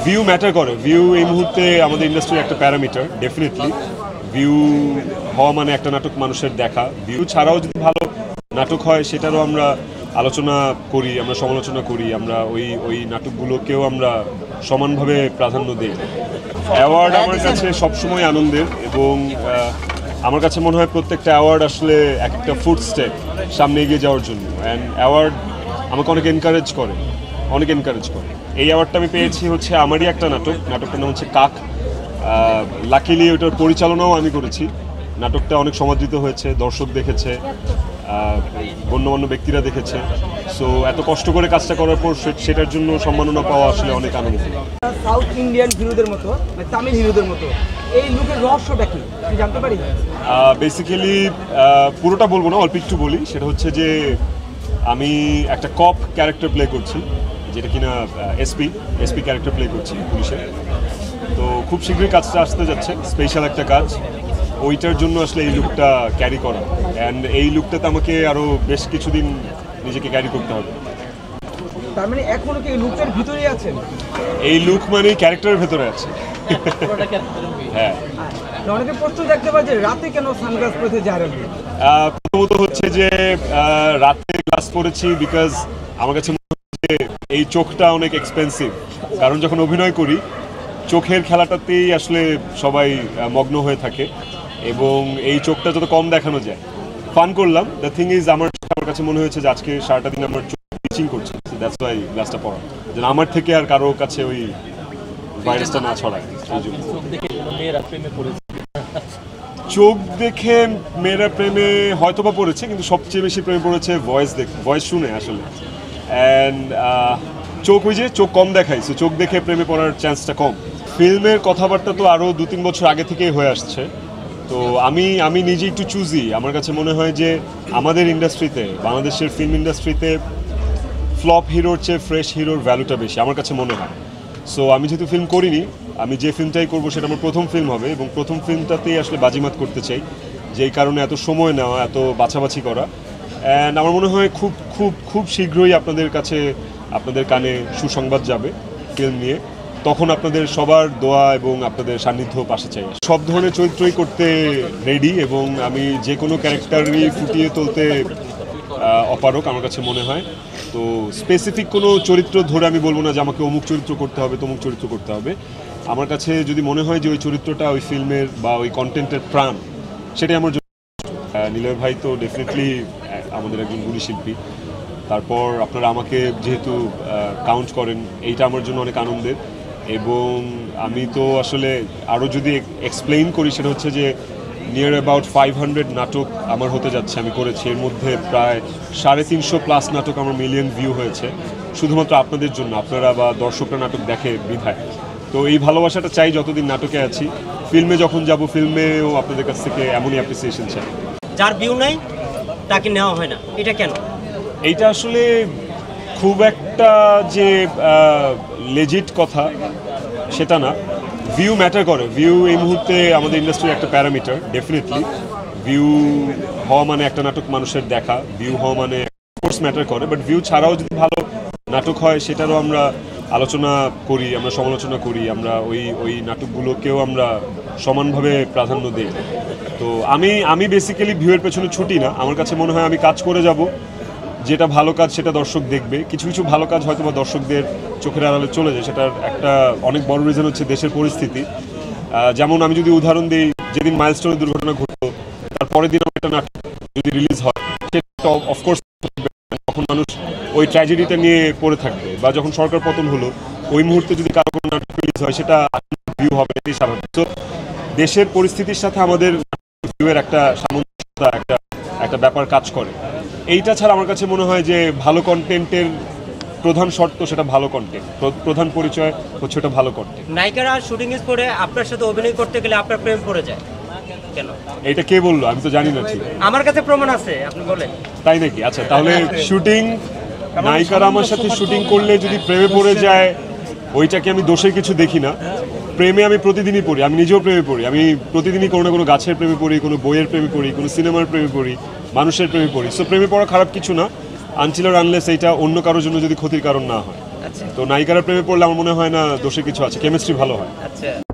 View matter করে। View এই মুহূর্তে আমাদের ইন্ডাস্ট্রির একটা প্যারামিটার। ডেফিনেটলি ভিউ হওয়া মানে একটা নাটক মানুষের দেখা। ভিউ ছাড়াও যদি ভালো নাটক হয় সেটারও আমরা আলোচনা করি, আমরা সমালোচনা করি, আমরা ওই নাটকগুলোকেও আমরা সমানভাবে প্রাধান্য দিই। অ্যাওয়ার্ড আমার কাছে সবসময় আনন্দের এবং আমার কাছে মনে হয় প্রত্যেকটা অ্যাওয়ার্ড আসলে এক একটা ফুট স্টেপ সামনে এগিয়ে যাওয়ার জন্য। অ্যান্ড অ্যাওয়ার্ড আমাকে অনেক এনকারেজ করে। এই অ্যাওয়ার্ডটা আমি পেয়েছি হচ্ছে আমারই একটা নাটকটার নাম হচ্ছে কাক। লাকিলি ওটার পরিচালনাও আমি করেছি। নাটকটা অনেক সমাদৃত হয়েছে, দর্শক দেখেছে, গণ্যমান্য ব্যক্তিরা দেখেছে। সো এত কষ্ট করে কাজটা করার পর সেটার জন্য সম্মাননা পাওয়া আসলে অনেক আনন্দ। সাউথ ইন্ডিয়ান হিরোদের মতো, তামিল হিরোদের মতো এই লুকের রহস্যটা কি জানতে পারি? বেসিক্যালি পুরোটা বলবো না, অল্প একটু বলি। সেটা হচ্ছে যে আমি একটা কপ ক্যারেক্টার প্লে করছি, যেটা কিনা এসপি ক্যারেক্টার প্লে করছি পুলিশের। তো খুব শীঘ্রই কাজটা আসতে যাচ্ছে, স্পেশাল একটা কাজ। ওইটার জন্য আসলে এই লুকটা ক্যারি করা, অ্যান্ড এই লুকটাতে আমাকে আরও বেশ কিছুদিন নিজেকে ক্যারি করতে হবে। তার মানে এখনো কি লুকের ভিতরেই আছেন? এই লুক মানে ক্যারেক্টারের ভেতরে আছে। হ্যাঁ, অনেকে প্রশ্ন দেখতে পারে যে রাতে কেন সানগ্লাস পরেছে জাহরুল? প্রথমত হচ্ছে যে রাতে গ্লাস পরেছি বিকজ আমার কাছে মনে হচ্ছে এই চোখটা অনেক এক্সপেন্সিভ। কারণ যখন অভিনয় করি চোখের খেলাটাতেই আসলে সবাই মগ্ন হয়ে থাকে এবং এই চোখটা যত কম দেখানো যায়। ফান করলাম। দ্য থিং ইজ আমার কাছে মনে হয়েছে যে আজকে সারাটা দিন আমার চোখ পিচিং করছে, দ্যাটস ওয়াই গ্লাসটা পরা, যেন আমার থেকে আর কারো কাছে ওই ভাইরাসটা না ছড়ায়। এই জন্য চোখ দেখে মেয়েরা প্রেমে হয়তোবা পড়েছে, কিন্তু সবচেয়ে বেশি প্রেমে পড়েছে ভয়েস শুনে আসলে। অ্যান্ড চোখ ওই যে চোখ কম দেখাই, সো চোখ দেখে প্রেমে পড়ার চান্সটা কম। ফিল্মের কথাবার্তা তো আরও 2-3 বছর আগে থেকেই হয়ে আসছে। তো আমি নিজে একটু চুজি। আমার কাছে মনে হয় যে আমাদের ইন্ডাস্ট্রিতে, বাংলাদেশের ফিল্ম ইন্ডাস্ট্রিতে ফ্লপ হিরোর চেয়ে ফ্রেশ হিরোর ভ্যালুটা বেশি আমার কাছে মনে হয়। সো আমি যেহেতু ফিল্ম করিনি, আমি যে ফিল্মটাই করবো সেটা আমার প্রথম ফিল্ম হবে এবং প্রথম ফিল্মটাতেই আসলে বাজিমাত করতে চাই। যেই কারণে এত সময় নেওয়া, এত বাছাবাছি করা। অ্যান্ড আমার মনে হয় খুব খুব খুব শীঘ্রই আপনাদের কানে সুসংবাদ যাবে ফিল্ম নিয়ে। তখন আপনাদের সবার দোয়া এবং আপনাদের সান্নিধ্য পাশে চাই। সব ধরনের চরিত্রই করতে রেডি এবং আমি যে কোনো ক্যারেক্টারই ফুটিয়ে তুলতে অপারক আমার কাছে মনে হয়। তো স্পেসিফিক কোনো চরিত্র ধরে আমি বলবো না যে আমাকে অমুক চরিত্র করতে হবে, তমুক চরিত্র করতে হবে। আমার কাছে যদি মনে হয় যে ওই চরিত্রটা ওই ফিল্মের বা ওই কন্টেন্টের প্রাণ, সেটাই আমার জন্য। নিলয় ভাই তো ডেফিনেটলি আমাদের একজন গুণী শিল্পী। তারপর আপনারা আমাকে যেহেতু কাউন্ট করেন, এইটা আমার জন্য অনেক আনন্দের। এবং আমি তো আসলে আরও যদি এক্সপ্লেইন করি সেটা হচ্ছে যে নিয়ার অ্যাবাউট 500 নাটক আমার হতে যাচ্ছে, আমি করেছি। এর মধ্যে প্রায় 350+ নাটক আমার মিলিয়ন ভিউ হয়েছে শুধুমাত্র আপনাদের জন্য, আপনারা বা দর্শকরা নাটক দেখে বিধায়। তো এই ভালোবাসাটা চাই যতদিন নাটকে আছি। ফিল্মে যখন যাব, ফিল্মেও আপনাদের কাছ থেকে এমনই অ্যাপ্রিসিয়েশন চাই। যার ভিউ নাই তাকে নেওয়া হয় না, এটা কেন? এইটা আসলে খুব একটা যে লেজিট কথা সেটা না। ভিউ ম্যাটার করে। ভিউ এই মুহূর্তে আমাদের ইন্ডাস্ট্রির একটা প্যারামিটার। ডেফিনেটলি ভিউ হওয়া মানে একটা নাটক মানুষের দেখা, ভিউ হওয়া মানে কোর্স ম্যাটার করে। বাট ভিউ ছাড়াও যদি ভালো নাটক হয় সেটারও আমরা আলোচনা করি, আমরা সমালোচনা করি, আমরা ওই নাটকগুলোকেও আমরা সমানভাবে প্রাধান্য দিই। তো আমি বেসিক্যালি ভিউয়ের পেছনে ছুটি না। আমার কাছে মনে হয় আমি কাজ করে যাব, যেটা ভালো কাজ সেটা দর্শক দেখবে। কিছু কিছু ভালো কাজ হয়তো বা দর্শকদের চোখের আড়ালে চলে যায়, সেটার একটা অনেক বড় রিজন হচ্ছে দেশের পরিস্থিতি। যেমন আমি যদি উদাহরণ দিই, যেদিন মাইলস্টোনের দুর্ঘটনা ঘটলো তার পরের দিন একটা নাটক যদি রিলিজ হয়, সেটা অফকোর্স তখন মানুষ ওই ট্র্যাজেডিটা নিয়ে পড়ে থাকবে। বা যখন সরকার পতন হলো ওই মুহূর্তে যদি কারো কোনো নাটক রিলিজ হয় সেটা ভিউ হবে, এটাই স্বাভাবিক। তো দেশের পরিস্থিতির সাথে আমাদের ভিউয়ের একটা সামঞ্জস্যতা, একটা ব্যাপার কাজ করে। এইটা ছাড়া আমার কাছে মনে হয় যে ভালো কন্টেন্টের প্রধান শর্ত সেটা ভালো কন্টেন্ট, প্রধান পরিচয় হচ্ছে ওটা ভালো কন্টেন্ট। নায়িকারা শুটিং স্পটে আপনার সাথে অভিনয় করতে গেলে আপনার প্রেম পড়ে যায় কেন? এটা কে বললো? আমি তো জানি না ঠিক। আমার কাছে প্রমাণ আছে, আপনি বলেন। তাই নাকি? আচ্ছা, তাহলে শুটিং, নায়িকারা আমার সাথে শুটিং করলে যদি প্রেমে পড়ে যায়, ওইটাকে আমি দোষের কিছু দেখি না। প্রেমে আমি প্রতিদিনই পড়ি, আমি নিজেও প্রেমে পড়ি। আমি প্রতিদিনই কোনো না কোনো গাছের প্রেমে পড়ি, কোনো বইয়ের প্রেমে পড়ি, কোনো সিনেমার প্রেমে পড়ি, মানুষের প্রেমে পড়ি। সো প্রেমে পড়া খারাপ কিছু না, আনটিল অর আনলেস এইটা অন্য কারোর জন্য যদি ক্ষতির কারণ না হয়। তো নায়িকারা প্রেমে পড়লে আমার মনে হয় না দোষে কিছু আছে, কেমিস্ট্রি ভালো হয়। আচ্ছা